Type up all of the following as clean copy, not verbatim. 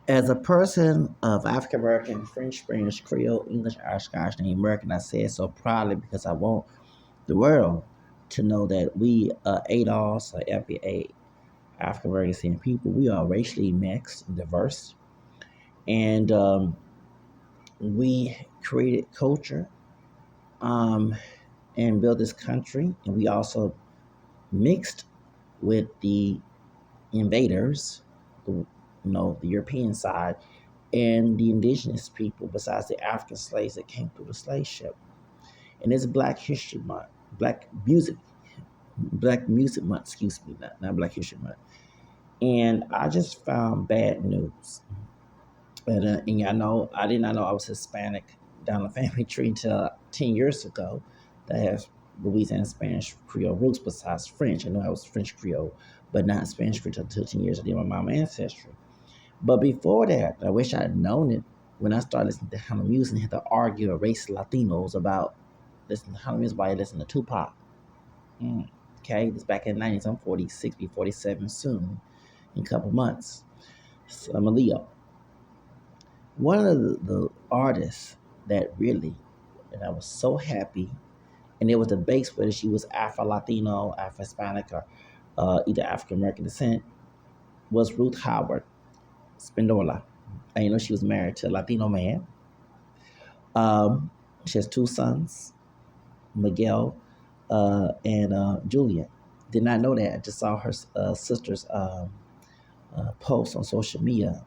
As a person of African American, French, Spanish, Creole, English, Irish, Scottish, and American, I say it so proudly because I want the world to know that we, ADOS, or FBA, African American people, we are racially mixed and diverse. And we created culture um, and built this country. And we also mixed with the invaders, the European side, and the indigenous people, besides the African slaves that came through the slave ship. And it's Black History Month, Black Music Month, excuse me, not Black History Month. And I just found bad news. And y'all know, I did not know I was Hispanic down the family tree until 10 years ago. That has Louisiana Spanish Creole roots besides French. I know I was French Creole, but not Spanish Creole until 10 years. I did my mom's ancestry. But before that, I wish I had known it when I started listening to Tejano music and had to argue with racist Latinos about listening to Tejano music while I listened to Tupac. Okay, this back in the 90s. I'm 46, be 47 soon in a couple months. So I'm a Leo. One of the artists that really, and I was so happy, and it was the base whether she was Afro Latino, Afro Hispanic, or either African American descent, was Ruth Howard-Spindola. And she was married to a Latino man. She has two sons, Miguel and Julia. Did not know that. I just saw her sister's post on social media.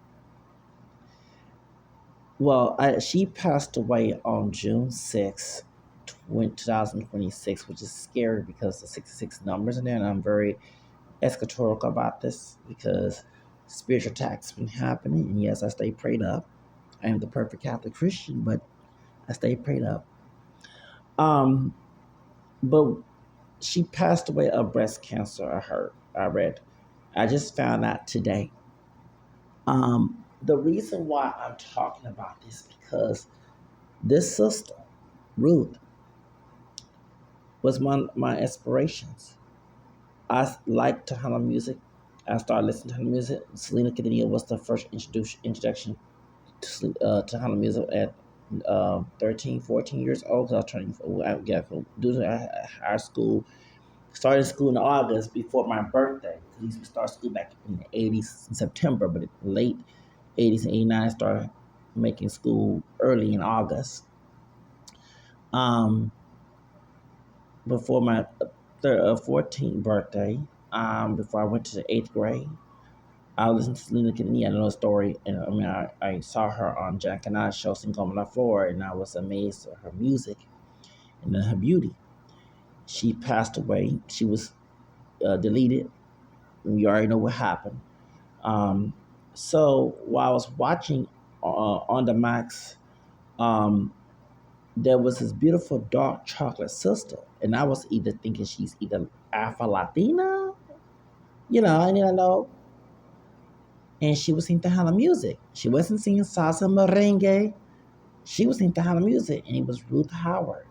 Well, she passed away on June 6th, 2026, which is scary because the 66 numbers in there, and I'm very eschatological about this because spiritual attacks been happening. And yes, I stay prayed up. I am the perfect Catholic Christian, but I stay prayed up. Um, but she passed away of breast cancer. I read. I just found out today. The reason why I'm talking about this because this sister, Ruth, was my inspirations. I like Tejano music. I started listening to Tejano music. Selena Quintanilla was the first introduction Tejano music at 13, 14 years old. Cause I was turning, I got due to high school. Started school in August before my birthday. We used to start school back in the 80s in September, but late 80s and 89, I started making school early in August. Um, Before my 14th birthday, before I went to the eighth grade, I listened to Selena Quintanilla. I know the story, and I saw her on Jack and I show sing on the floor, and I was amazed at her music and her beauty. She passed away. She was deleted. We already know what happened. Um, so while I was watching on the Max, um, there was this beautiful dark chocolate sister, and I was either thinking she's either Afro Latina, I didn't know, and she was singing Tejano music. She wasn't singing salsa merengue. She was singing Tejano music, and it was Ruth Howard.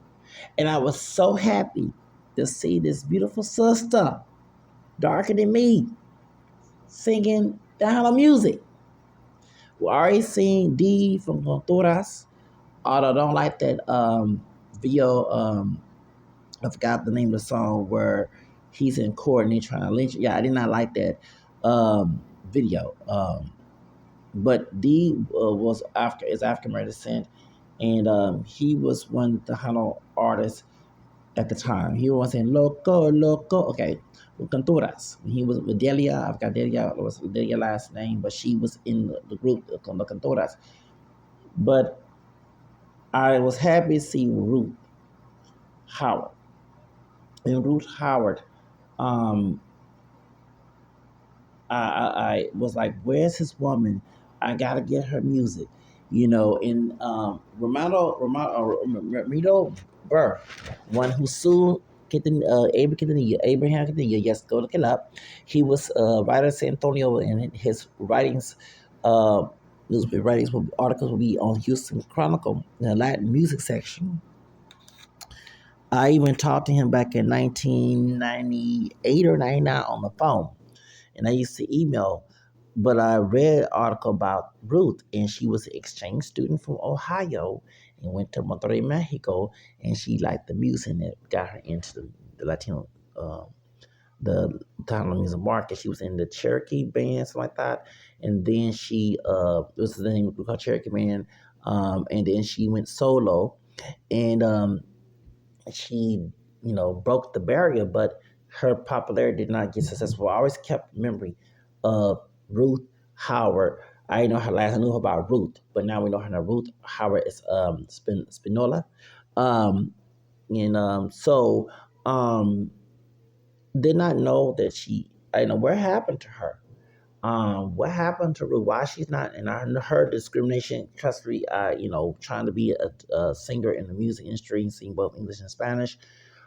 And I was so happy to see this beautiful sister, darker than me, singing Tejano music. We already seen D from Honduras, although I don't like that video. I forgot the name of the song where he's in court and he's trying to lynch. Yeah, I did not like that video. But D is African American descent, and he was one of the Tejano artists at the time. He was saying "loco, loco." Okay, with Canturas. He was with Delia. I've got Delia. Was Delia last name, but she was in the group the Canturas. But I was happy to see Ruth Howard. And Ruth Howard, um, I was like, "Where's his woman? I gotta get her music." And Ramiro Burr, one who sued Abraham Quintanilla, yes, go look it up. He was writer at San Antonio, and his writings, newspaper writings, articles will be on Houston Chronicle in the Latin music section. I even talked to him back in 1998 or 99 on the phone, and I used to email. But I read an article about Ruth, and she was an exchange student from Ohio and went to Monterrey, Mexico, and she liked the music and it got her into the Latino, uh, the Latino music market. She was in the Cherokee band, something like that, and then she it was the name of the group called Cherokee band, and then she went solo, and she, broke the barrier, but her popularity did not get successful. I always kept memory of Ruth Howard. I didn't know her last. I knew about Ruth, but now we know her now. Ruth Howard is Spinola, um, and um, did not know that she. I didn't know where happened to her. What happened to Ruth? Why she's not? And I heard discrimination, custody. Trying to be a singer in the music industry and sing both English and Spanish.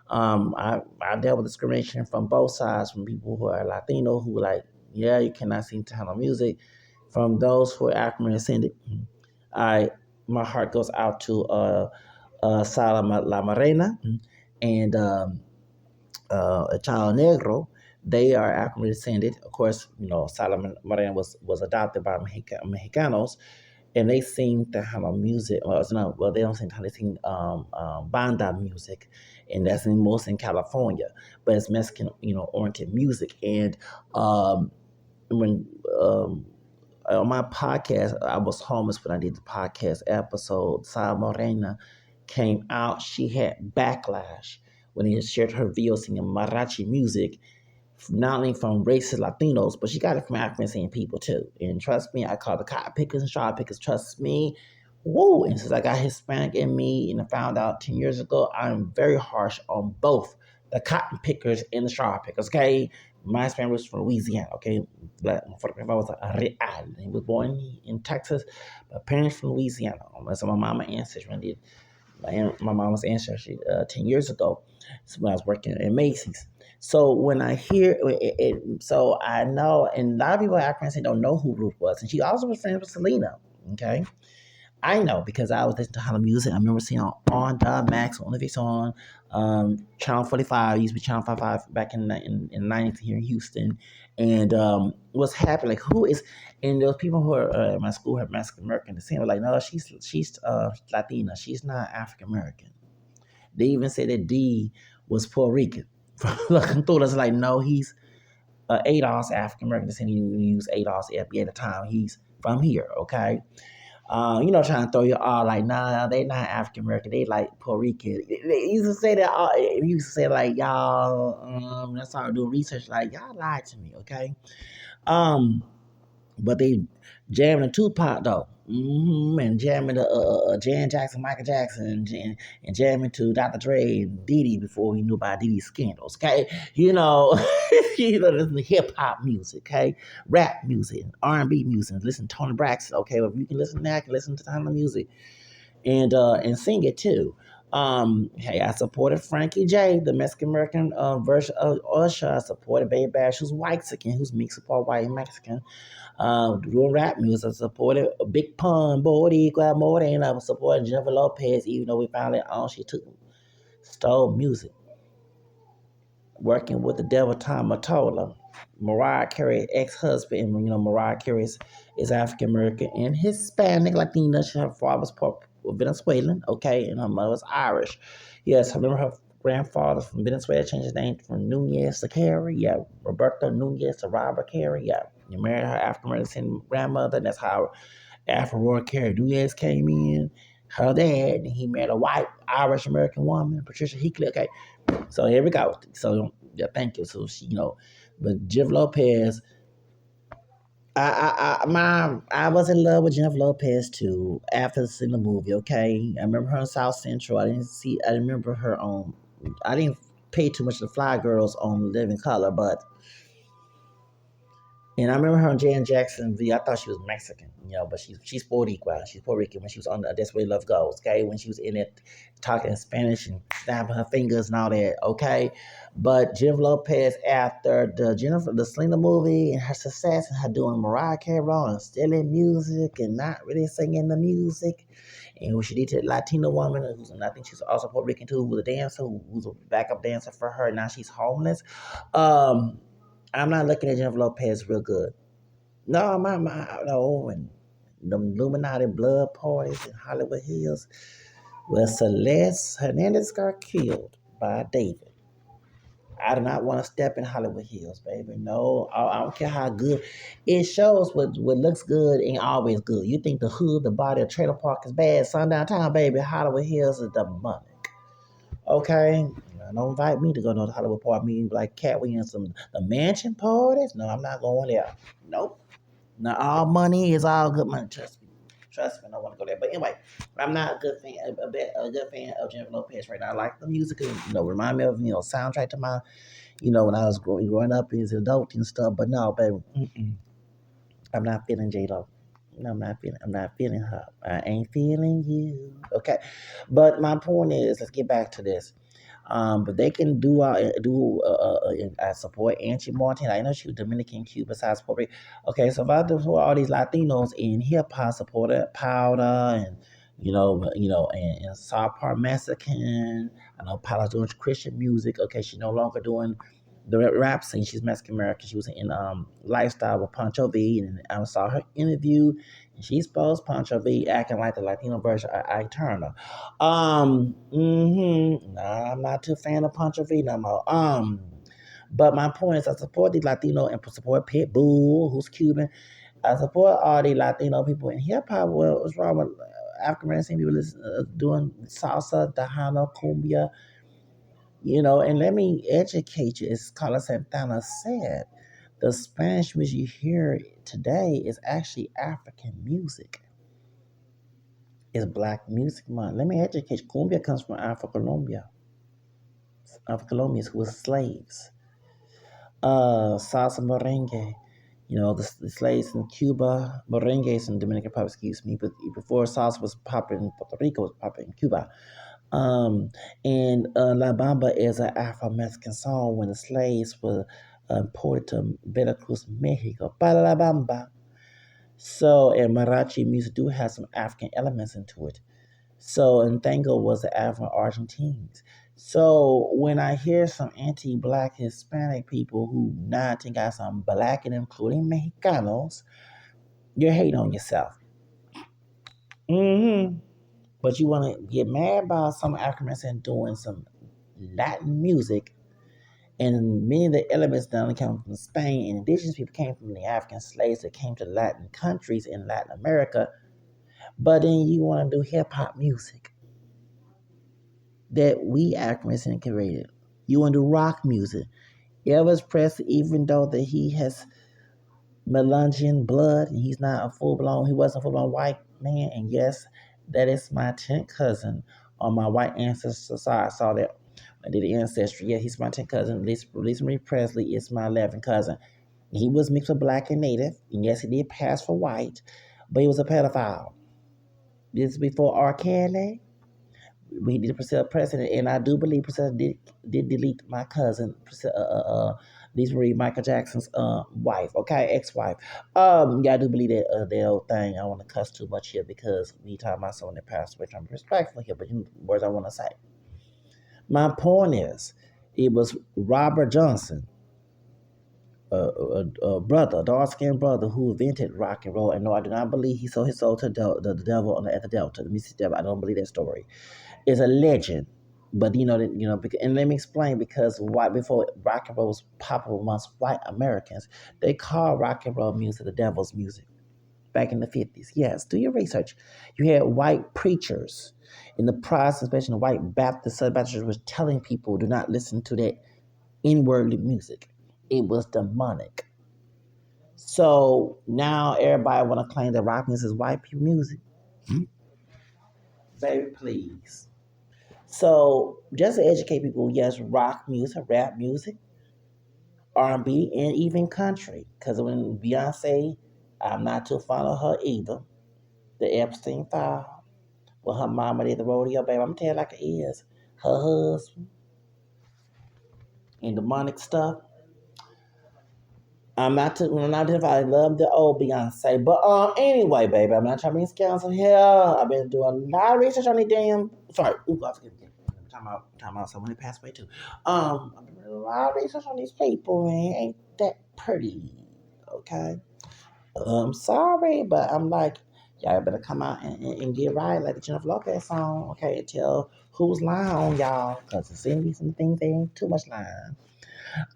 I dealt with discrimination from both sides, from people who are Latino who were like, yeah, you cannot sing Tejano music, from those who are African descended. I My heart goes out to Sala La Morena and Chao Negro. They are African descended. Of course, Sala Morena was adopted by Mexicanos, and they sing Tejano music. Well, it's not. Well, they don't sing Tejano. They sing banda music, and that's most in California. But it's Mexican, oriented music. And when on my podcast, I was homeless when I did the podcast episode. Sal Morena came out. She had backlash when he shared her video singing mariachi music, not only from racist Latinos, but she got it from African singing people too. And trust me, I call the cotton pickers and straw pickers. Trust me, whoa! And since I got Hispanic in me, and I found out 10 years ago, I'm very harsh on both the cotton pickers and the straw pickers. Okay, my Hispanic was from Louisiana. Okay, for the was a real. He was born in Texas, but parents from Louisiana. So my mama ancestry did my mama's ancestry 10 years ago. So when I was working at Macy's. So when I hear it, so I know, and a lot of people at Akron don't know who Ruth was, and she also was friends with Selena. Okay, I know because I was listening to her music. I remember seeing on the Max on the on Channel 45. Used to be Channel 55 back in 90s here in Houston, and what's happening? Like who is? And those people who are at my school have Mexican American descent were like, no, she's Latina. She's not African American. They even said that D was Puerto Rican. Looking through us like, no, he's ADOS African American descent. He used ADOS at the time. He's from here, okay? Trying to throw you all like, nah, they not African American. They like Puerto Rican. They used to say that. They used to say like, y'all. I started doing research. Like, y'all lied to me, okay? Um, but they jamming the Tupac though, and jamming the Jan Jackson, Michael Jackson, and jamming to Dr. Dre and Diddy before he knew about Diddy's scandals. Okay, listen to hip hop music, okay, rap music, R&B music. Listen to Tony Braxton. Okay, well, if you can listen to that, I can listen to the kind of music and sing it too. Hey, I supported Frankie J, the Mexican American version of Usher. I supported Baby Bash, who's white Mexican, who's mixed support white and Mexican. Doing rap music. I supported Big Pun, Boricua Morena. I was supporting Jennifer Lopez, even though we found out she stole music. Working with the Devil Tom Matola. Mariah Carey's ex-husband, and Mariah Carey is African American and Hispanic, Latina. Her father was Venezuelan, okay, and her mother was Irish. Yes, I remember her grandfather from Venezuela changed his name from Nunez to Carey. Yeah, Roberto Nunez to Robert Carey. Yeah, you married her African American grandmother, and that's how Afro Carey Nunez came in. Her dad, and he married a white Irish American woman, Patricia Heatley. Okay, so here we go. So yeah, thank you. So she, but Jennifer Lopez, I was in love with Jennifer Lopez too after seeing the movie. Okay, I remember her on South Central. I remember her on. I didn't pay too much to Fly Girls on Living Color, but and I remember her on Jan Jackson V. I thought she was Mexican, but she's Puerto Rican. She's Puerto Rican when she was on That's Where Love Goes. Okay, when she was in it talking in Spanish and snapping her fingers and all that. Okay, but Jennifer Lopez after the Selena movie and her success and her doing Mariah Carey and stealing music and not really singing the music. And when she did to Latina woman, and I think she's also Puerto Rican too, who was a dancer, who's a backup dancer for her. Now she's homeless. Um, I'm not looking at Jennifer Lopez real good. No, no, and them Illuminati blood parties in Hollywood Hills where Celeste Hernandez got killed by David. I do not want to step in Hollywood Hills, baby. No, I don't care how good. It shows what looks good ain't always good. You think the hood, the body, of trailer park is bad. Sundown Town, baby. Hollywood Hills is demonic. Okay? Now, don't invite me to go to the Hollywood park meeting like Cat. We in some the mansion parties. No, I'm not going there. Nope. Now all money is all good money. Trust me. Trust me, I don't want to go there. But anyway, I'm not a good fan, a good fan of Jennifer Lopez right now. I like the music, remind me of soundtrack to my when I was growing up as an adult and stuff. But no, baby, I'm not feeling J Lo. No, I'm not feeling her. I ain't feeling you. Okay, but my point is, let's get back to this. But they can I support Angie Martin. I know she was Dominican, Cuba, besides Puerto Rico. Okay, so if I support all these Latinos in hip hop, supported Powder and and South Park Mexican. I know Powder's doing Christian music. Okay, she's no longer doing the rap scene. She's Mexican American. She was in Lifestyle with Pancho V, and I saw her interview. And she exposed Pancho V acting like the Latino version of Ike Turner. Nah, I'm not too fan of Pancho V no more. But my point is, I support the Latino and support Pitbull, who's Cuban. I support all the Latino people in hip hop. Well, what's wrong with African American people doing salsa, Tejano, Cumbia? And let me educate you. As Carlos Santana said, the Spanish music you hear today is actually African music. It's Black Music Month. Let me educate you. Cumbia comes from Afro-Colombia. Afro-Colombians who were slaves. Salsa merengue. The slaves in Cuba, merengue is in Dominican Republic, excuse me, but before salsa was popular in Puerto Rico, it was popular in Cuba. And La Bamba is an Afro-Mexican song when the slaves were imported to Veracruz, Mexico. Para La Bamba. So, and Marachi music do have some African elements into it. So, and tango was the Afro-Argentines. So, when I hear some anti-black Hispanic people who not think got some black and including Mexicanos, you're hating on yourself. But you want to get mad about some African Americans doing some Latin music, and many of the elements not only come from Spain, and indigenous people came from the African slaves that came to Latin countries in Latin America. But then you want to do hip hop music that we Africans created. You want to do rock music. Elvis Presley, even though that he has Melungeon blood, and he wasn't a full blown white man. And yes, that is my 10th cousin on my white ancestor side. I saw that I did the ancestry. Yeah, he's my 10th cousin. Lisa Marie Presley is my 11th cousin. He was mixed with black and native, and yes, he did pass for white, but he was a pedophile. This is before R. Kelly. We did Priscilla President, and I do believe Priscilla did delete my cousin, Lisa Marie Michael Jackson's wife, okay, ex-wife. Yeah, I do believe that old thing. I don't want to cuss too much here because we talking about someone that passed away. I'm respectful here, but words I want to say. My point is, it was Robert Johnson, a brother, a dark-skinned brother who invented rock and roll. And no, I do not believe he sold his soul to the devil at the Delta. Let me see, devil. I don't believe that story. It's a legend. But and let me explain, because why before rock and roll was popular amongst white Americans, they called rock and roll music the devil's music back in the 50s. Yes, do your research. You had white preachers in the process, especially the white Baptist, Southern Baptists, was telling people do not listen to that inwardly music. It was demonic. So now everybody want to claim that rock music is white people music. Baby, please. So just to educate people, yes, rock music, rap music, R&B, and even country. Because when Beyonce, I'm not too fond of her either. The Epstein file, with her mama did the rodeo, baby. I'm telling you like it is. Her husband and demonic stuff. I'm not if I love the old Beyonce. But anyway, baby, I'm not trying to be scoundrel here. I've been doing a lot of research on these damn I forget. Time out someone that passed away too. I've been doing a lot of research on these people, and ain't that pretty. Okay. I'm sorry, but I'm like, y'all better come out and get right like the Jennifer Lopez song, okay? Tell who's lying on y'all, because it seems to be some things they ain't too much lying.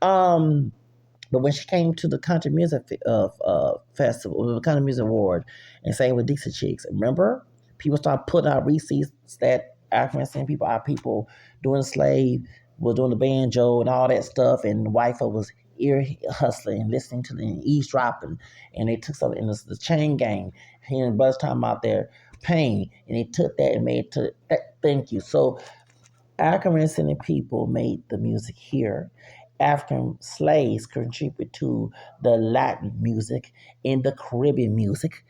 Um, but when she came to the country music festival, the country music award, and sang with Dixie Chicks, remember people started putting out receipts that African American people, our people doing slave, was doing the banjo and all that stuff, and the white folk was ear hustling, listening to them, eavesdropping, and they took something in the chain gang, hearing brothers talking about their pain, and they took that and made it to thank you. So African American people made the music here. African slaves contribute to the Latin music and the Caribbean music.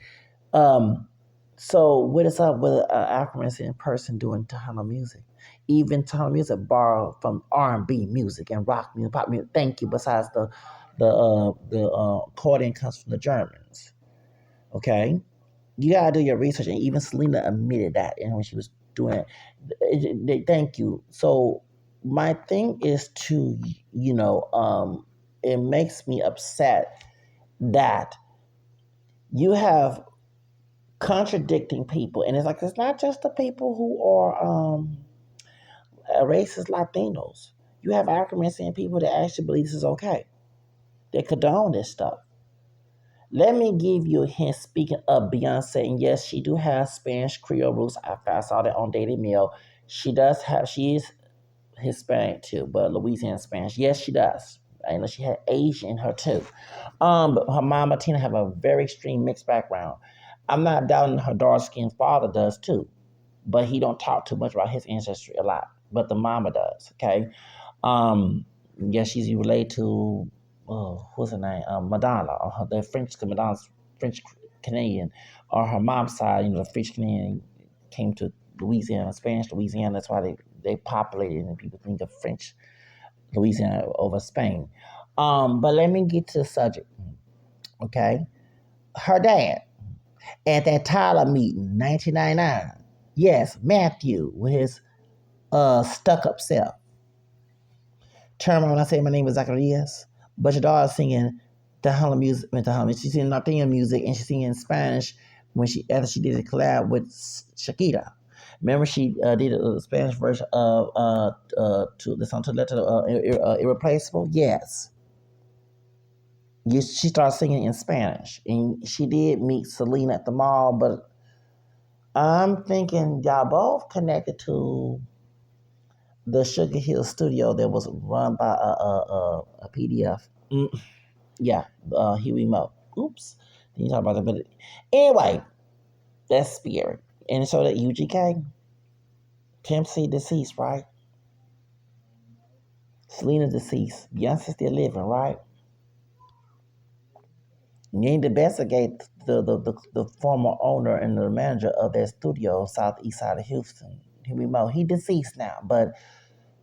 Um, so what is up with an African American person doing Tejano music? Even Tejano music borrowed from R&B music and rock music, pop music. Thank you. Besides the accordion comes from the Germans. Okay, you gotta do your research, and even Selena admitted that, and when she was doing thank you. So my thing is to, it makes me upset that you have contradicting people, and it's like it's not just the people who are racist Latinos. You have African American people that actually believe this is okay. They condone this stuff. Let me give you a hint. Speaking of Beyonce, and yes, she do have Spanish Creole roots. I saw that on Daily Mail. She does have. She is Hispanic too, but Louisiana Spanish. Yes, she does. I know she had Asian in her too. But her mama Tina have a very extreme mixed background. I'm not doubting her dark skinned father does too, but he don't talk too much about his ancestry a lot. But the mama does. Okay. Um, yeah, she's related to what's her name? Madonna, or the French Madonna's French Canadian, or her mom's side. The French Canadian came to Louisiana, Spanish Louisiana. That's why they populated, and people think of French Louisiana over Spain. But let me get to the subject. Okay, her dad at that Tyler meeting, 1999. Yes, Matthew with his stuck up self. Turn around when I say my name is Zacarias, but your daughter's singing Tejano music. She's singing Norteño music, and she's singing in Spanish when after she did a collab with Shakira. Remember, she did a Spanish version of to the song to let Irreplaceable. Yes, she started singing in Spanish, and she did meet Selena at the mall. But I'm thinking y'all both connected to the Sugar Hill studio that was run by a PDF. Yeah, Huey Mo. Oops. Then you talk about that. But anyway, that's Spirit. And so that UGK, Pimp C deceased, right? Selena deceased. Beyonce still living, right? You need to investigate the former owner and the manager of that studio, southeast side of Houston. Huey Mo. He deceased now, but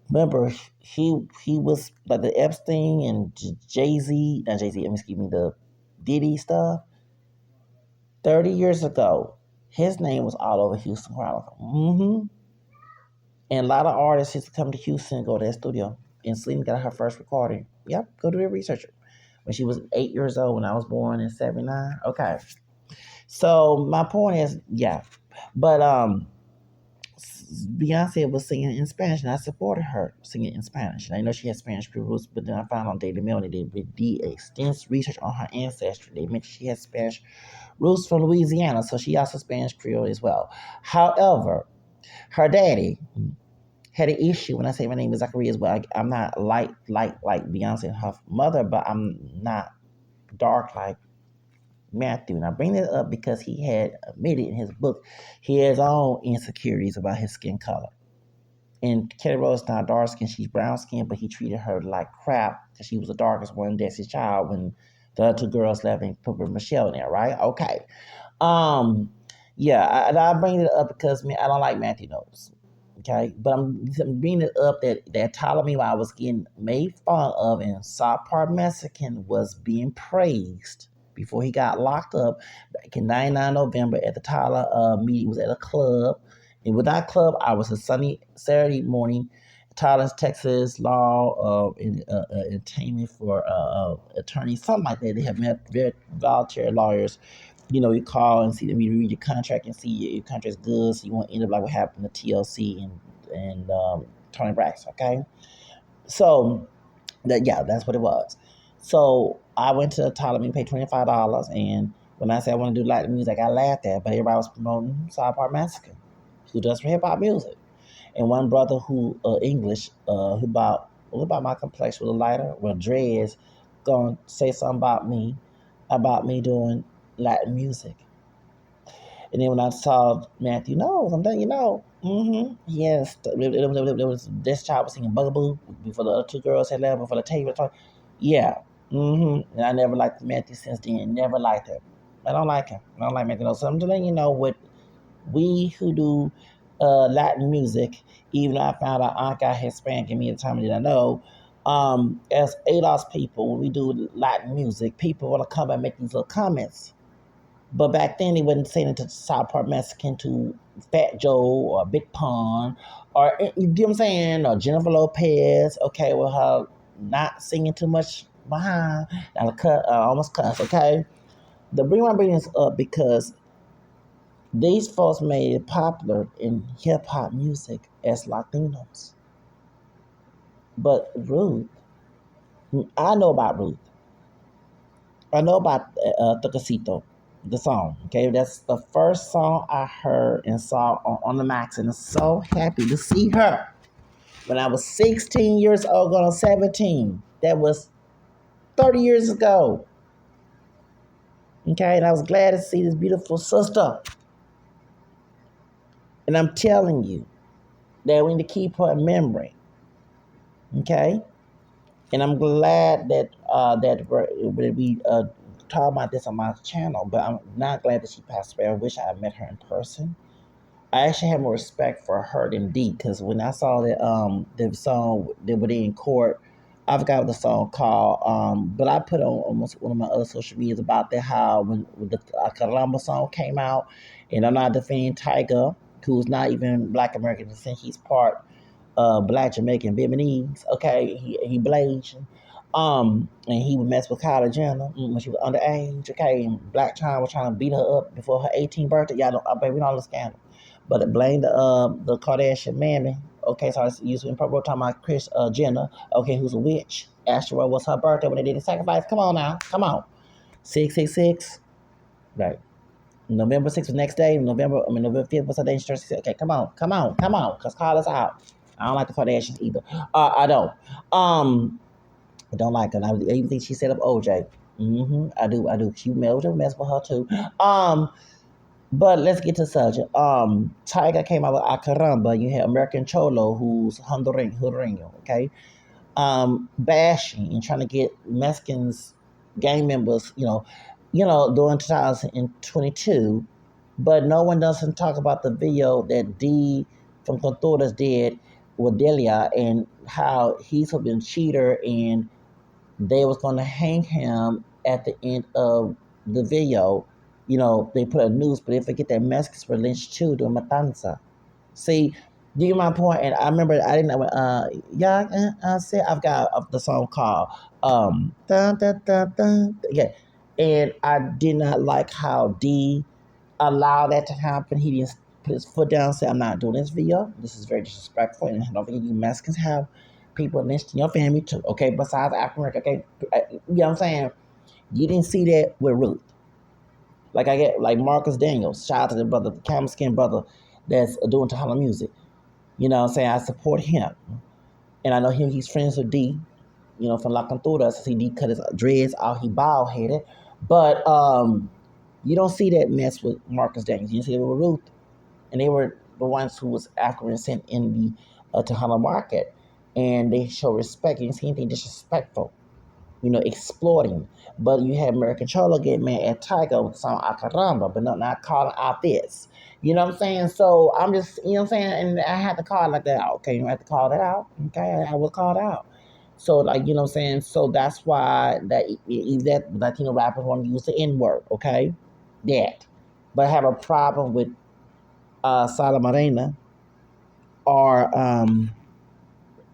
remember, he was like the Epstein and Jay Z, not Jay Z, excuse me, the Diddy stuff. 30 years ago, his name was all over Houston Chronicle. And a lot of artists used to come to Houston and go to that studio. And Selena got her first recording. Yep, go do a researcher. When she was 8 years old, when I was born in '79. Okay. So my point is, yeah. But Beyonce was singing in Spanish, and I supported her singing in Spanish. And I know she had Spanish roots, but then I found on Daily Mail that they did extensive research on her ancestry. They mentioned she had Spanish roots from Louisiana, so she also Spanish Creole as well. However, her daddy had an issue when I say my name is Zachary as well. I'm not like Beyonce and her mother, but I'm not dark like Matthew. And I bring that up because he had admitted in his book he has own insecurities about his skin color. And Kelly Rose not dark skin, she's brown skin, but he treated her like crap because she was the darkest one, that's his child, when the other two girls left and put Michelle in there, right? Okay. Um, yeah, I bring it up because I don't like Matthew Knowles. Okay, but I'm bringing it up that Ptolemy, while I was getting made fun of, and South Park Mexican was being praised before he got locked up back in '99 November at the Tyler meeting. Was at a club, and with that club, I was a sunny Saturday morning Tyler, Texas law entertainment for attorneys, something like that. They have very voluntary lawyers. You call and see them. You read your contract and see your contract's good. So you won't end up like what happened to TLC and Tony Braxton. Okay, so that's what it was. So I went to Tyler and paid $25, and when I said I want to do Latin music, I laughed at, but everybody was promoting South Park Massacre, who does hip hop music. And one brother who English, who about my complexion with a lighter, with dreads, gonna say something about me doing Latin music. And then when I saw Matthew Knowles, I'm telling yes, this child was singing Bugaboo before the other two girls had left, before the tape was talking. Yeah, and I never liked Matthew since then. Never liked him. I don't like him. I don't like Matthew Knowles. So I'm telling what we who do Latin music, even though I found out Aunt got Hispanic in me at the time I didn't know. As ADOS people, when we do Latin music, people want to come and make these little comments. But back then, they wasn't saying it to South Park Mexican to Fat Joe or Big Pun or, you know what I'm saying, or Jennifer Lopez, okay, with her not singing too much behind. I almost cuss, okay? The reason I'm bringing this up because these folks made it popular in hip hop music as Latinos. But Ruth, I know about Ruth. I know about Toquecito, the song. Okay, that's the first song I heard and saw on the Max, and I'm so happy to see her. When I was 16 years old, going on 17, that was 30 years ago. Okay, and I was glad to see this beautiful sister. And I'm telling you that we need to keep her in memory. Okay, and I'm glad that we talk about this on my channel, but I'm not glad that she passed away. I wish I had met her in person. I actually have more respect for her than D, because when I saw that the song that were in court, I forgot what the song called, but I put on almost one of my other social medias about that, how when the Caramba song came out, and I'm not defending Tiger, who's not even Black American descent, he's part Black Jamaican Vietnamese. Okay, he Blasian. And he would mess with Kylie Jenner when she was underage. Okay, and Black China was trying to beat her up before her 18th birthday. Y'all don't, baby, we don't understand. But it blamed the Kardashian mammy. Okay, so I used to talking about Kris Jenner. Okay, who's a witch. Asteroid was her birthday when they did the sacrifice. Come on now, come on. 666. Right. November 6th was the next day. November 5th was her day. Okay, come on, because call us out. I don't like the Kardashians either. I don't. I don't like her. I even think she set up OJ. I do. She mess with her too. But let's get to the subject. Tiger came out with Acaramba. You had American Cholo, who's Hondureño, okay? Bashing and trying to get Mexicans, gang members, during 2022. But no one doesn't talk about the video that D from Contoras did with Delia and how he's been a cheater and they was going to hang him at the end of the video. They put a noose, but they forget that Mexicans were lynched too during Matanza. See, do you get my point? And I remember I didn't know. I said I've got the song called dun, dun, dun, dun, yeah, and I did not like how D allowed that to happen. He didn't put his foot down and say, "I'm not doing this video. This is very disrespectful." And I don't think you Mexicans have people lynched in your family too. Okay, besides African American. Okay, you know what I'm saying? You didn't see that with Ruth. Like I get like Marcus Daniels, shout out to the brother, the camel skin brother that's doing Tejano music. You know what I'm saying? I support him. And I know he's friends with D, from La Cantura. So see D cut his dreads out, he bald headed. But you don't see that mess with Marcus Daniels. You see it with Ruth. And they were the ones who was African descent in the Tejano market. And they show respect. You didn't see anything disrespectful. Exploiting. But you had American Cholo get mad at Tiger with the song Acaramba, but not calling out this. You know what I'm saying? So I'm just, you know what I'm saying? And I had to call it like that. Okay, you have to call that out. Okay, I will call it out. So, like, you know what I'm saying? So that's why that Latino rappers want to use the N-word, okay? That. But I have a problem with Sala Morena or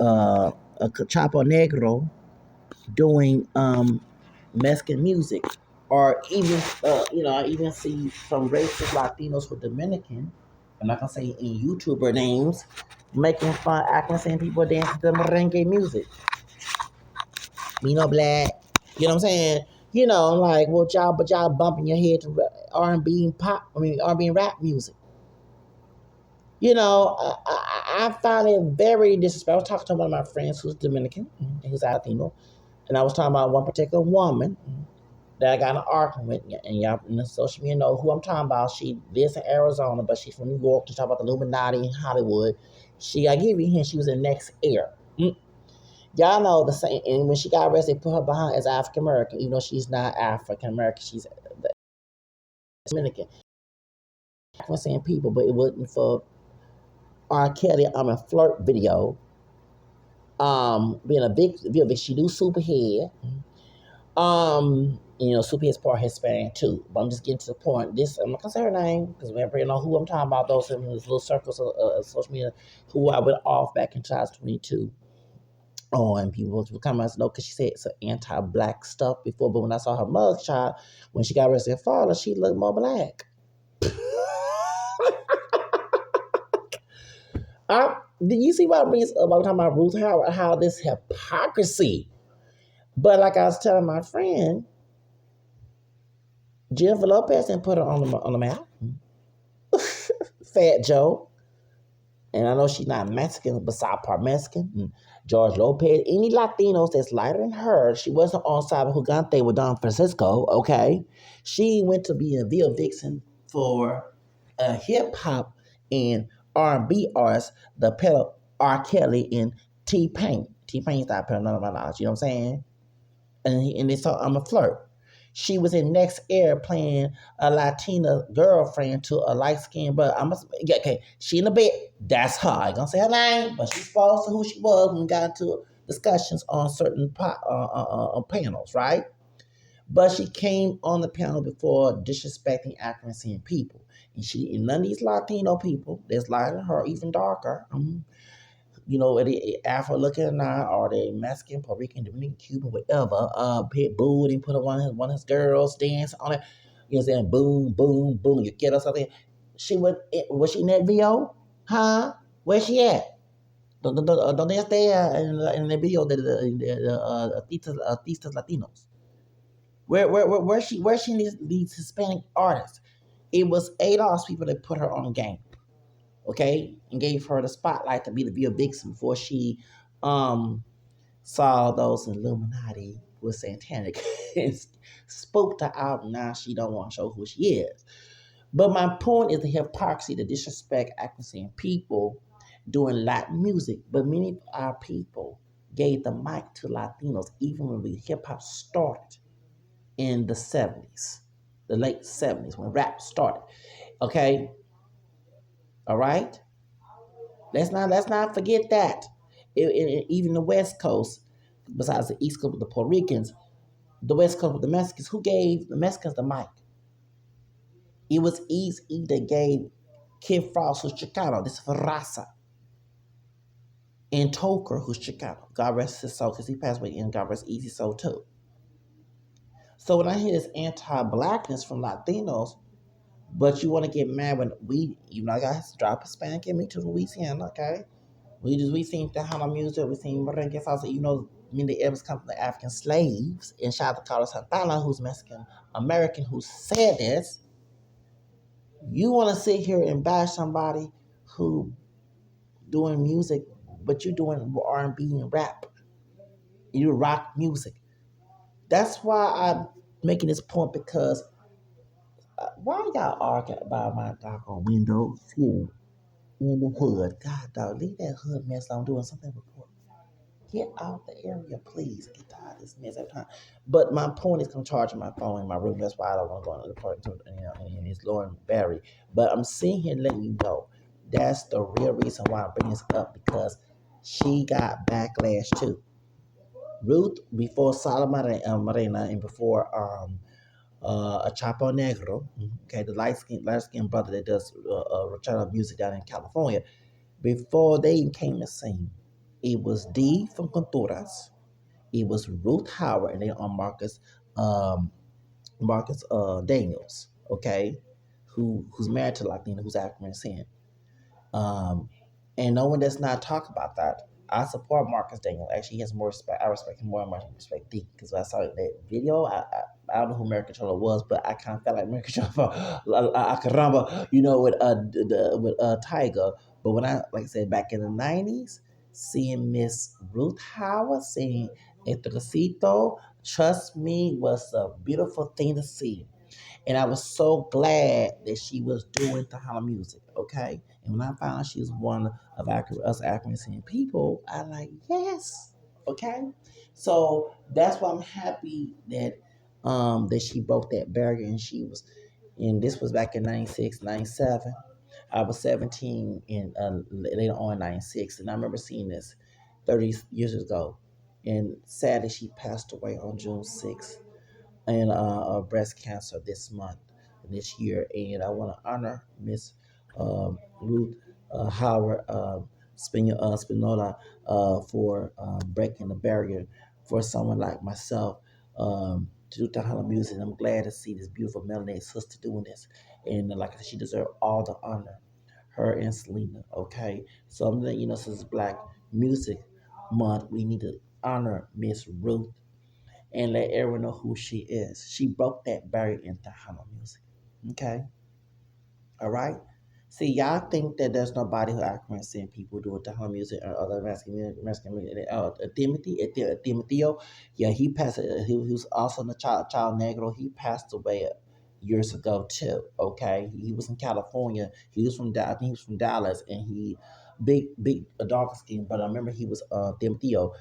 a Chapo Negro doing Mexican music, or even I even see some racist Latinos with Dominican. I'm not gonna say any YouTuber names making fun, acting, saying people dancing to merengue music. Me no black. You know what I'm saying? I'm like, well, y'all bumping your head to R&B and pop. I mean, R&B and rap music. I find it very disrespectful. I was talking to one of my friends who's Dominican, who's Latino, and I was talking about one particular woman that I got in an argument with, and y'all in the social media know who I'm talking about. She lives in Arizona, but she's from New York. To talk about the Illuminati in Hollywood. I give you a hint, she was in Next Air. Y'all know the same. And when she got arrested, they put her behind as African American, even though she's not African American. She's Dominican. I was saying people, but it wasn't for R. Kelly. I'm a flirt video. Being a big, she do superhead. Superhead's part Hispanic too. But I'm just getting to the point. I'm not gonna say her name because we don't know who I'm talking about. Those in those little circles of social media who I went off back in 2022. Oh, and people were coming out, no, because she said some anti-black stuff before. But when I saw her mugshot, when she got arrested in Florida, she looked more black. Did you see what I'm talking about Ruth Howard? How this hypocrisy. But like I was telling my friend, Jennifer Lopez didn't put her on the map. Fat Joe. And I know she's not Mexican, but South Part Mexican. George Lopez, any Latinos that's lighter than her, she wasn't on Sábado Gigante with Don Francisco, okay? She went to be a Ville Vixen for a hip hop and R&B artist, the pedal R. Kelly and T-Pain. T-Pain's not pedal none of my knowledge, you know what I'm saying? And they saw I'm a flirt. She was in Next Air playing a Latina girlfriend to a light skinned brother. Okay, she in the bed. That's her. I ain't gonna say her name, but she's supposed to who she was when we got into discussions on certain panels, right? But she came on the panel before disrespecting accuracy and people. And none of these Latino people that's lighter than her, even darker, are they Afro looking now, or they Mexican, Puerto Rican, Dominican, Cuban, whatever. Pit Boo and put one of his girls dance on it. You know what I'm saying? Boom, boom, boom. You get or something. Was she in that video? Huh? Where she at? Don't they stay in the video the Artistas Latinos? Where she in these Hispanic artists? It was ADOS people that put her on game. Okay, and gave her the spotlight to be the Via Vixen before she saw those Illuminati with satanic and spooked her out. Now she don't want to show who she is. But my point is the hypocrisy, the disrespect, accuracy, and people doing Latin music. But many of our people gave the mic to Latinos even when hip hop started in the 70s, the late 70s when rap started. Okay, all right. Let's not forget that. Even the West Coast, besides the East Coast with the Puerto Ricans, the West Coast with the Mexicans, who gave the Mexicans the mic? It was Easy that gave Kid Frost, who's Chicano, this is for Raza, and Toker, who's Chicano. God rest his soul, because he passed away, and God rest Easy soul too. So when I hear this anti-blackness from Latinos, but you want to get mad when I got to drop Hispanic in me to Louisiana, okay? We seen Tejano music, we seen merengue salsa. The Arabs come from the African slaves. And shout out to Carlos Santana, who's Mexican American, who said this. You want to sit here and bash somebody who doing music, but you doing R&B and rap. You rock music. That's why I'm making this point, because why y'all arguing about my doggone windows here in the hood? God, dog, leave that hood mess on doing something important. Get out the area, please. Get tired of this mess every time. But my point is, I'm charging my phone in my room. That's why I don't want to go into the apartment, and it's Lauren Barry. But I'm sitting here letting you know that's the real reason why I'm bringing this up, because she got backlash too. Ruth, before Solomon Marina, and before a Chapo Negro, okay, the light skinned brother that does music down in California, before they came to sing. It was D from Conturas. It was Ruth Howard, and then on um, Marcus Daniels, okay, who's married to Latina, who's African descent. Um, and no one does not talk about that. I support Marcus Daniel. Actually, he has more respect. I respect him more and more than I respect D. Because when I saw that video, I don't know who American Controller was, but I kind of felt like American Controller Caramba, with Tiger. But when I, like I said, back in the 90s, seeing Miss Ruth Howard sing Toquecito, trust me, was a beautiful thing to see. And I was so glad that she was doing Tejano music, okay? And when I found out she was one of us African people, I like, yes, okay? So that's why I'm happy that she broke that barrier and she was, and this was back in 96, 97. I was 17 in later on 96, and I remember seeing this 30 years ago. And sadly, she passed away on June 6th and breast cancer this year. And I want to honor Miss Ruth Howard-Spindola for breaking the barrier for someone like myself to do Tejano music. And I'm glad to see this beautiful melanated sister doing this. And like I said, she deserves all the honor. Her and Selena, okay? So I'm letting you know, since it's Black Music Month, we need to honor Miss Ruth and let everyone know who she is. She broke that barrier in Tejano music. Okay? All right? See, y'all think that there's nobody who African American people doing Tejano music or other Mexican music. Timoteo, yeah, he passed. He was also the child negro. He passed away years ago too. Okay, he was in California. He was from I think he was from Dallas, and he big dark skin. But I remember he was Timoteo,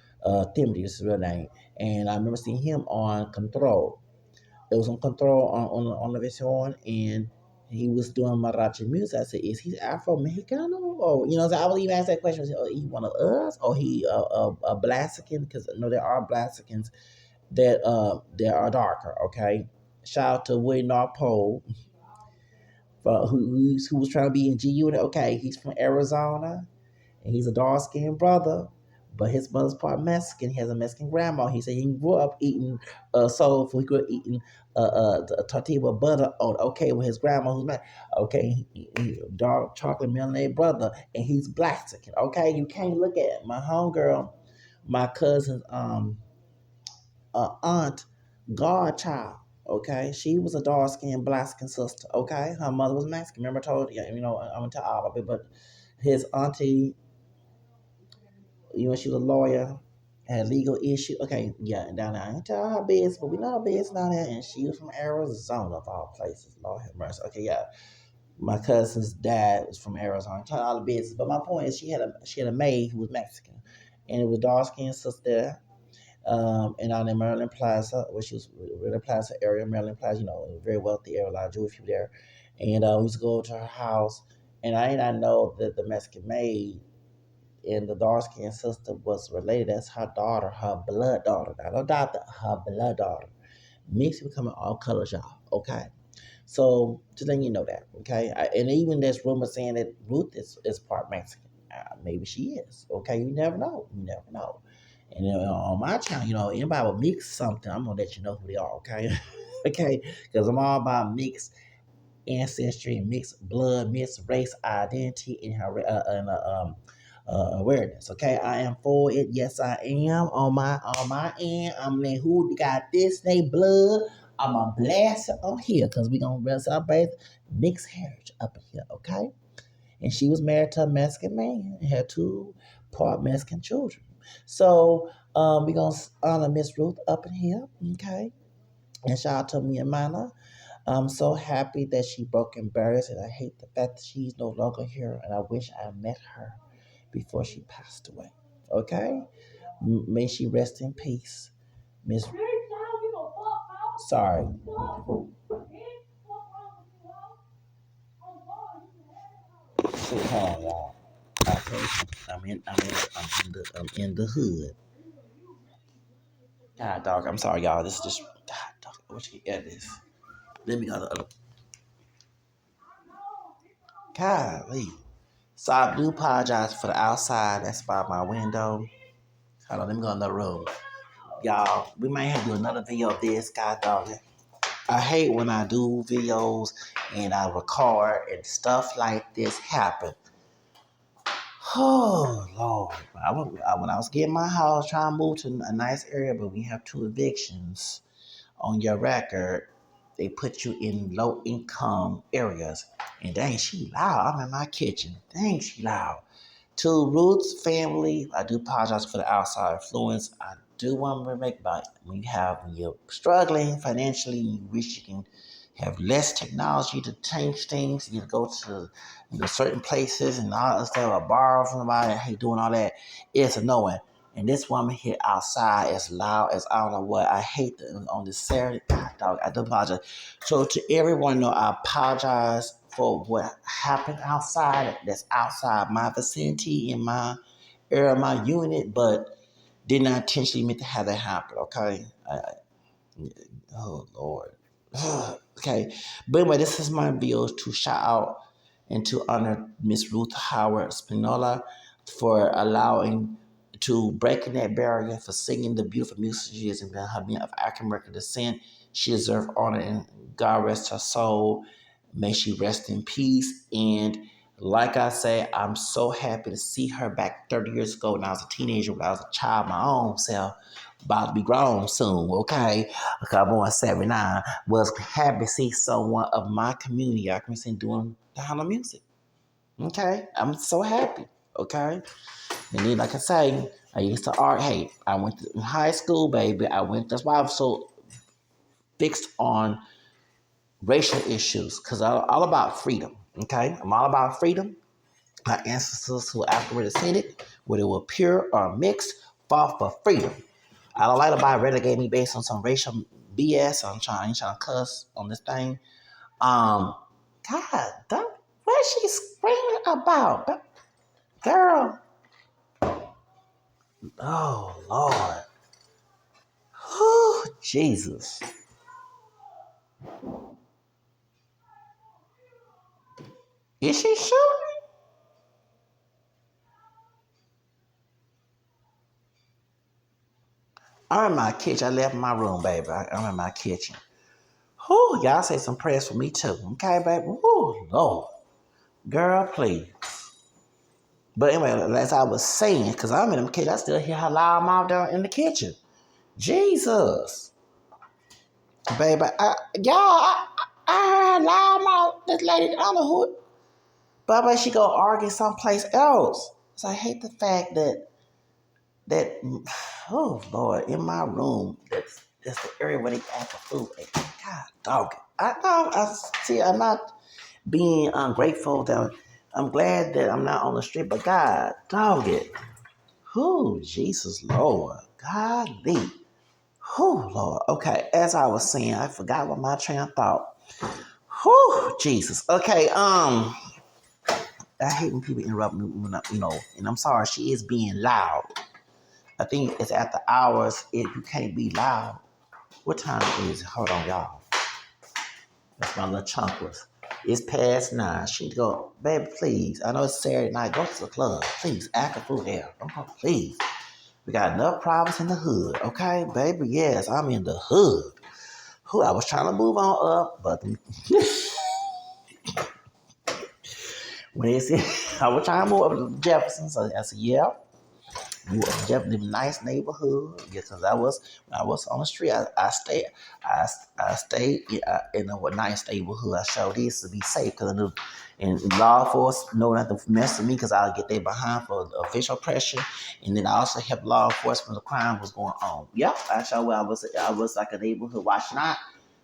Timothy is his real name, and I remember seeing him on Control. It was on Control on the Vision, and he was doing Marachi music. I said, is he Afro Mexicano? Or, so I would even ask that question. Oh, he one of us? Or he a Blaxican? Because no, there are Blaxicans that are darker, okay? Shout out to William North Pole, who was trying to be in G Unit. Okay, he's from Arizona and he's a dark skinned brother, but his mother's part Mexican. He has a Mexican grandma. He said he grew up eating soul food. He grew up eating a tortilla with butter on. Okay, with his grandma who's Mexican. Okay, dark chocolate melanated brother, and he's Blaxican. Okay, you can't look at my homegirl, my cousin's aunt, godchild. Okay, she was a dark skinned Blaxican sister. Okay, her mother was Mexican. Remember, I told you, I'm gonna tell all of it, but his auntie, she was a lawyer, had legal issue. Okay, yeah, and down there, I ain't tell her business, but we know her business down there, and she was from Arizona, of all places. Lord have mercy. Okay, yeah. My cousin's dad was from Arizona. I tell her all the business, but my point is, she had a maid who was Mexican, and it was dark skinned sister. And out in Maryland Plaza, which was Maryland Plaza area, Maryland Plaza, a very wealthy area, a lot of Jewish people there. And we used to go to her house, and I did not know that the Mexican maid and the dark skinned sister was related. That's her daughter, her blood daughter. Not her daughter, her blood daughter. Mixed becoming all colors, y'all. Okay. So just letting you know that. Okay. And even there's rumors saying that Ruth is part Mexican. Maybe she is. Okay. You never know. You never know. And on my channel, anybody will mix something, I'm gonna let you know who they are. Okay. Okay. Because I'm all about mixed ancestry and mixed blood, mixed race identity, and awareness. Okay, I am for it. Yes, I am on my end. I'm like, who got this? They blood. I'm a blast it on here because we gonna celebrate mixed heritage up in here. Okay, and she was married to a Mexican man and had two part Mexican children. So we gonna honor Miss Ruth up in here. Okay, and shout out to me and Mana. I'm so happy that she broke in barriers, and I hate the fact that she's no longer here. And I wish I met her before she passed away. Okay? May she rest in peace. Miss. Sorry. Hold on, y'all. I told you, I'm in the hood. God, dog. I'm sorry, y'all. This is just God, dog. I wish you could edit this. Let me go to the other. Golly. So I do apologize for the outside. That's by my window. Hold on, let me go in the room. Y'all, we might have to do another video of this, God dog. I hate when I do videos and I record and stuff like this happen. Oh, Lord. When I was getting my house, trying to move to a nice area, but we have 2 evictions on your record, they put you in low income areas. And dang, she loud. I'm in my kitchen. Dang, she loud. To Ruth's family, I do apologize for the outside influence. I do want to make about when you're struggling financially, you wish you can have less technology to change things. You go to certain places and all that stuff, or borrow from somebody, hey, doing all that. It's annoying. And this woman here outside as loud as I don't know what. I hate that on this Saturday. God, dog, I do apologize. So to everyone, know I apologize for what happened outside. That's outside my vicinity in my area, my unit, but did not intentionally meant to have that happen. Okay. Oh Lord. Okay. But anyway, this is my video to shout out and to honor Miss Ruth Howard-Spindola for allowing to breaking that barrier, for singing the beautiful music she is and her being of African American descent. She deserves honor and God rest her soul. May she rest in peace. And like I say, I'm so happy to see her back 30 years ago when I was a teenager, when I was a child, my own self, about to be grown soon, okay? Because I'm on 79. Was happy to see someone of my community, I can see, doing the kind of music. Okay? I'm so happy. Okay? And then, like I say, I used to art. Hey, I went to high school, baby. That's why I was so fixed on racial issues, because I'm all about freedom. Okay? I'm all about freedom. My ancestors who African descended, whether it was pure or mixed, fought for freedom. I don't like nobody relegate me based on some racial BS. I ain't trying to cuss on this thing. God, what she screaming about? Girl. Oh, Lord. Oh, Jesus. Is she shooting? I'm in my kitchen. I left my room, baby. I'm in my kitchen. Whew, y'all say some prayers for me too. Okay, baby? Whew, Lord. Girl, please. But anyway, as I was saying, because I'm in the kitchen, I still hear her loud mouth down in the kitchen. Jesus. Baby, I heard loud mouth, this lady, I don't know who, but she go argue someplace else. So I hate the fact that oh Lord, in my room, that's the area where they act for food. God dog it. I know I see I'm not being ungrateful that I'm glad that I'm not on the street, but God dog it. Who Jesus Lord. Golly. Who Lord. Okay, as I was saying, I forgot what my train of thought. Whew, Jesus. Okay, I hate when people interrupt me when and I'm sorry, she is being loud. I think it's after hours if you can't be loud. What time is it? Hold on, y'all. That's my little chunklers. It's past 9. She go, baby, please. I know it's Saturday night. Go to the club. Please, act a fool there. Please. We got enough problems in the hood. Okay, baby? Yes, I'm in the hood. Who I was trying to move on up, but when they said I was trying to move up to Jefferson, so I said, yeah. You were definitely a nice neighborhood. Yeah, because when I was on the street, I stayed in a nice neighborhood. I showed this to be safe because I knew, and law enforcement know not to mess with me because I'll get they behind for official pressure, and then I also helped law enforcement when the crime was going on. Yep, I showed where I was like a neighborhood watch, not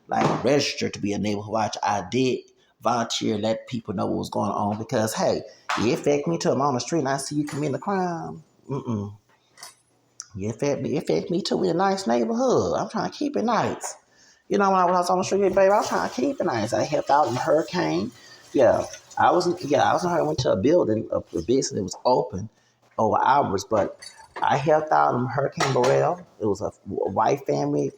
like registered to be a neighborhood watch. I did volunteer, let people know what was going on because hey, it affect me too. I'm on the street and I see you committing a crime. Mm-mm. It affect me too in a nice neighborhood. I'm trying to keep it nice. You know, when I was on the street, baby, I was trying to keep it nice. I helped out in a hurricane. Yeah, I was in I went to a building, a business that was open over hours, but I helped out in Hurricane Burrell. It was a white family.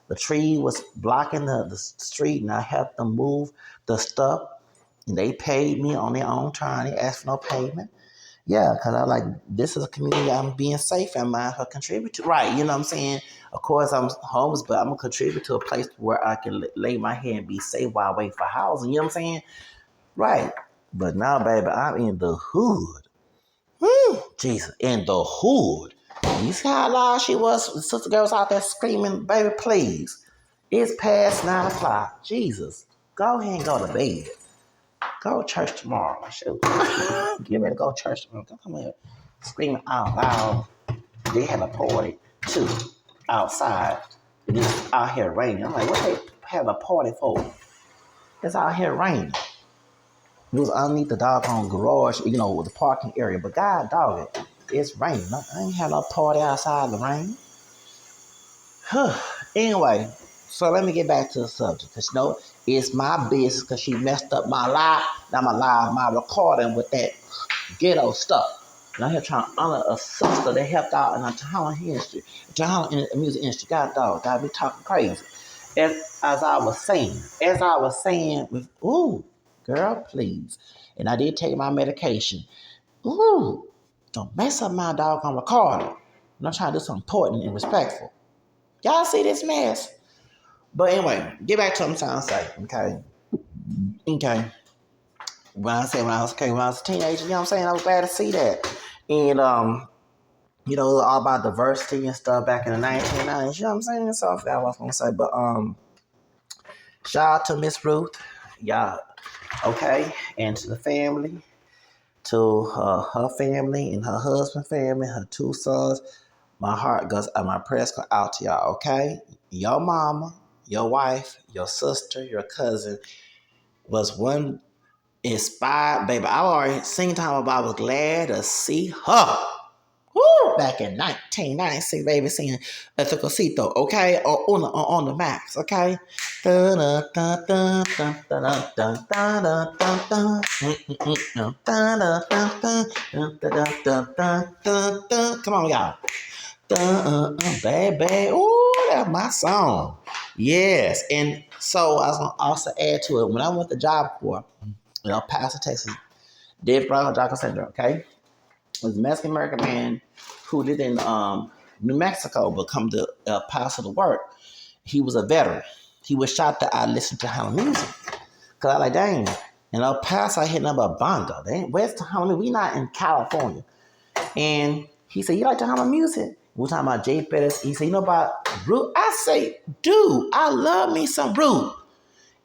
The tree was blocking the street, and I helped them move the stuff And they paid me on their own time. They asked for no payment. Yeah, because I like, this is a community I'm being safe and might to contribute to. Right, you know what I'm saying? Of course, I'm homeless, but I'm going to contribute to a place where I can lay my head and be safe while I wait for housing. You know what I'm saying? Right. But now, baby, I'm in the hood. Jesus, in the hood. You see how loud she was? The sister girl was out there screaming, baby, please. It's past 9 o'clock. Jesus, go ahead and go to bed. Go to church tomorrow. Shoot. Get ready to go to church tomorrow. Don't come here screaming out loud. They had a party, too, outside. And it's out here raining. I'm like, what they have a party for? It's out here raining. It was underneath the doggone garage, with the parking area. But God, dog it, it's raining. I ain't had no party outside the rain. Anyway, so let me get back to the subject. Because, it's my business because she messed up my live. Now I'm live my recording with that ghetto stuff. And I'm here trying to honor a sister that helped out in the talent industry. Talent in the music industry. God, dog, gotta be talking crazy. As I was saying, with, ooh, girl, please. And I did take my medication. Ooh, don't mess up my doggone recording. I'm trying to do something important and respectful. Y'all see this mess? But anyway, get back to what I'm trying to say, okay? Okay. When I was a teenager, you know what I'm saying? I was glad to see that. And, it was all about diversity and stuff back in the 1990s, you know what I'm saying? So I forgot what I was going to say. But, shout out to Miss Ruth. Y'all, okay? And to the family, to her family and her husband's family, her 2 sons. My heart goes, my prayers go out to y'all, okay? Your mama, your wife, your sister, your cousin was one inspired, baby. I already seen time about I was glad to see her. Woo! Back in 1996, baby, singing Toquecito, okay? Or on the max, okay? Come on, y'all. Baby, ooh, that's my song. Yes, and so I was gonna also add to it when I went to Job Corps, El Paso, Texas. Dave Brown, Jaco Center, okay? It was a Mexican American man who lived in New Mexico, but come to El Paso to work. He was a veteran. He was shocked that I listened to Tejano music. Cause I like, dang, in El Paso I hit number banda. Where's Tejano? We not in California. And he said, you like Tejano music? We're talking about Jay Pettis. He said, you know about Ruth? I say, dude, I love me some Ruth.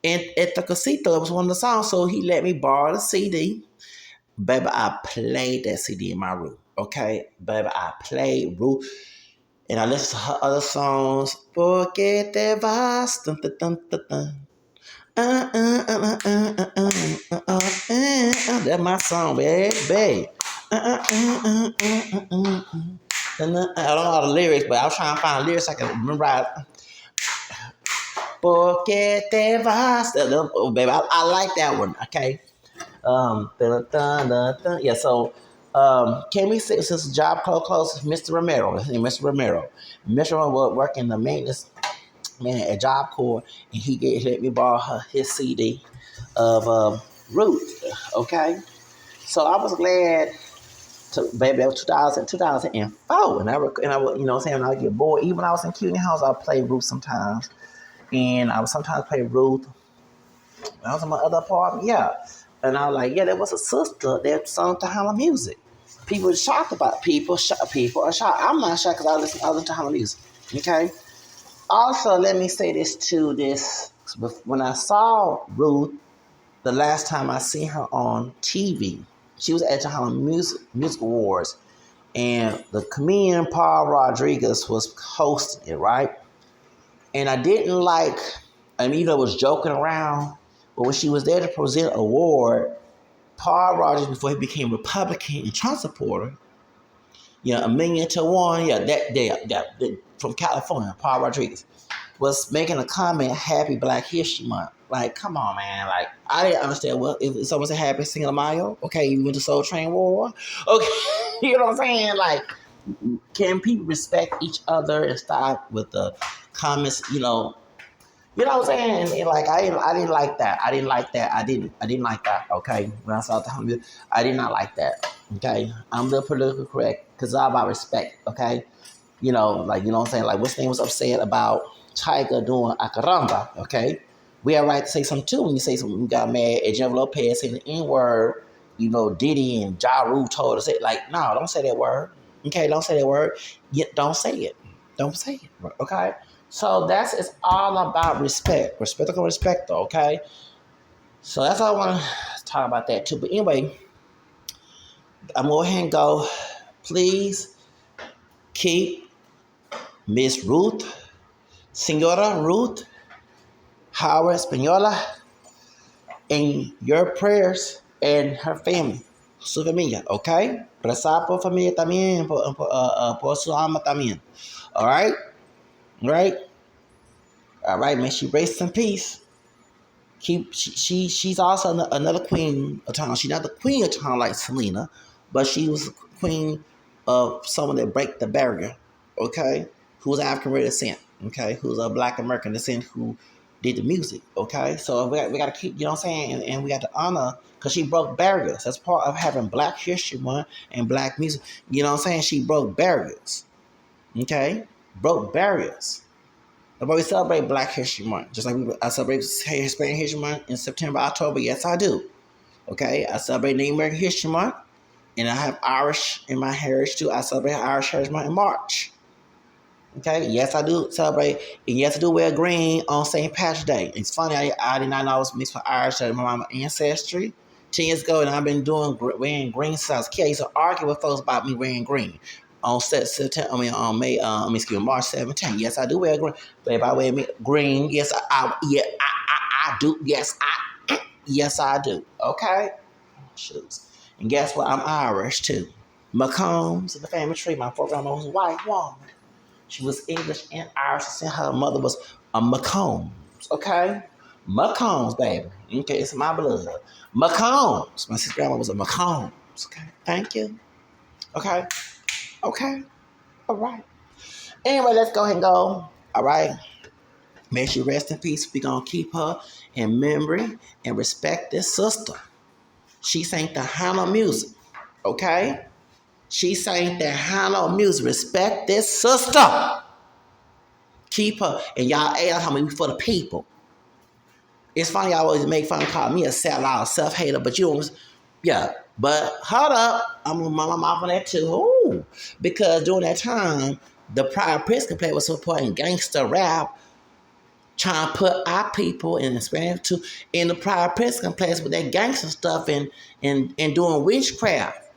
And at Toquecito, it was one of the songs, so he let me borrow the CD. Baby, I played that CD in my room, okay? Baby, I played Ruth, and I listened to her other songs. Porque te vas, dun, dun, dun, dun, dun. That's my song, baby. I don't know all the lyrics, but I was trying to find lyrics I can memorize. Porque te vas. Oh, baby, I like that one, okay? Yeah, so can we say since the job close, Mr. Romero, Mr. Romero. Mr. Romero was working the maintenance man at Job Corps, and he let me borrow his CD of Ruth, okay? So I was glad to, baby, that was 2004, and I you know what I'm saying, when I would get bored, even when I was in CUNY House, I would play Ruth sometimes, and I would sometimes play Ruth when I was in my other apartment, yeah. And I was like, yeah, there was a sister that sung Tejano music. People are shocked about people are shocked. I'm not shocked because I listen to Tejano music. Okay. Also, let me say this too. When I saw Ruth the last time I seen her on TV, she was at Tejano Music Awards, and the comedian Paul Rodriguez was hosting it, right? And I didn't like. It was joking around. But when she was there to present an award, Paul Rogers, before he became Republican and Trump supporter, $1,000,000 from California, Paul Rodriguez, was making a comment, Happy Black History Month. Like, come on, man. Like, I didn't understand. Well, if someone said Happy Cinco de Mayo, okay, you went to Soul Train War. Okay, you know what I'm saying? Like, can people respect each other and stop with the comments, You know what I'm saying? And like I didn't like that. I didn't like that. Okay, when I saw the I did not like that. Okay, I'm the politically correct because it's all about respect. Okay, like you know what I'm saying. Like what's name was upset about Tiger doing a caramba. Okay, we have right to say something too. When you say something, we got mad at Jennifer Lopez saying the N word. Diddy and Ja Rule told us it. Like, no, don't say that word. Okay, don't say that word. Yet don't say it. Don't say it. Okay. So it's all about respect. Respect, respect, though, okay? So that's all I want to talk about that too. But anyway, I'm going to go ahead and go. Please keep Miss Senora Ruth Howard-Spindola in your prayers and her family, su familia, okay? Rezar por familia también, por su alma también. All right? Right? All right, may she rest in peace. She's also another queen of town. She's not the queen of town like Selena, but she was queen of someone that break the barrier. Okay, who's African descent. Okay, who's a Black American descent who did the music. Okay, so we got to keep, you know what I'm saying, and we got to honor because she broke barriers. That's part of having Black History Month and Black music. You know what I'm saying? She broke barriers. Okay, broke barriers. But we celebrate Black History Month, just like I celebrate Hispanic History Month in September, October. Yes, I do. Okay, I celebrate Native American History Month, and I have Irish in my heritage too. I celebrate Irish Heritage Month in March. Okay, yes, I do celebrate, and yes, I do wear green on St. Patrick's Day. It's funny, I did not know I was mixed with Irish. My mama's ancestry. 10 years ago, and I've been wearing green since I was a kid. I used to argue with folks about me wearing green on September. On March 17th. Yes, I do wear green. But if I wear green, yes, I do. Yes, I do. Okay, shoots. And guess what? I'm Irish too. McCombs in the family tree. My foregrandma was a white woman. She was English and Irish. And her mother was a McCombs. Okay, McCombs, baby. Okay, it's my blood. McCombs. My sister grandma was a McCombs. Okay, thank you. Okay, all right. Anyway, let's go ahead and go. All right. May she rest in peace. We're going to keep her in memory and respect this sister. She sang Tejano music. Okay? She sang Tejano music. Respect this sister. Keep her. And y'all ask me for the people. It's funny, y'all always make fun of calling me a sellout, self-hater, but you don't. Yeah. But hold up. I'm going to my mouth on that too. Ooh. Because during that time, the prior Episcopal play was supporting gangster rap, trying to put our people in Hispanic too in the prior Episcopal place with that gangster stuff and doing witchcraft.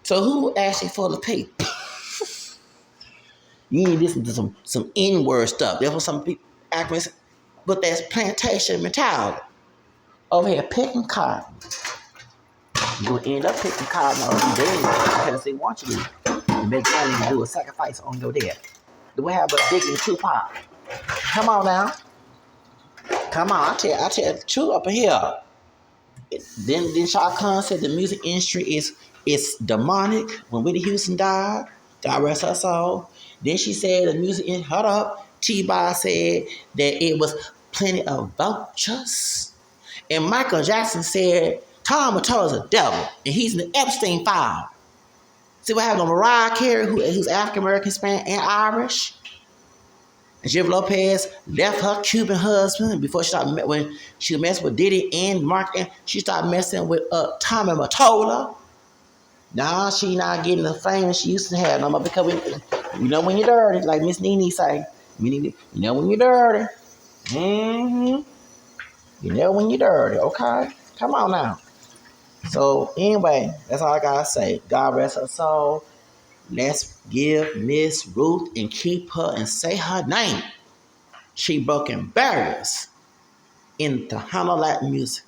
So who actually for the people? You need to listen to some N-word stuff. There was some people acting with that plantation mentality. Over here picking cotton. You end up picking cotton on your dead because they want you to make money and do a sacrifice on your dead. Do we have a Biggie Tupac? Come on now. Come on, I tell the truth up in here. Then Shah Khan said the music industry is demonic. When Whitney Houston died, God rest her soul. Then she said the music industry, hold up. T-Boz said that it was plenty of vultures. And Michael Jackson said Tom Mattel is a devil and he's in the Epstein file. See what happened to Mariah Carey, who's African American, Spanish, and Irish. And Jennifer Lopez left her Cuban husband before when she messed with Diddy and Mark, and she started messing with Tommy Mottola. Now she not getting the fame she used to have no more because you know when you're dirty, like Miss Nene say. You know when you're dirty. Mm-hmm. You know when you're dirty, okay? Come on now. So anyway, that's all I gotta say. God rest her soul. Let's give Miss Ruth and keep her and say her name. She broken barriers in Tejano Latin music.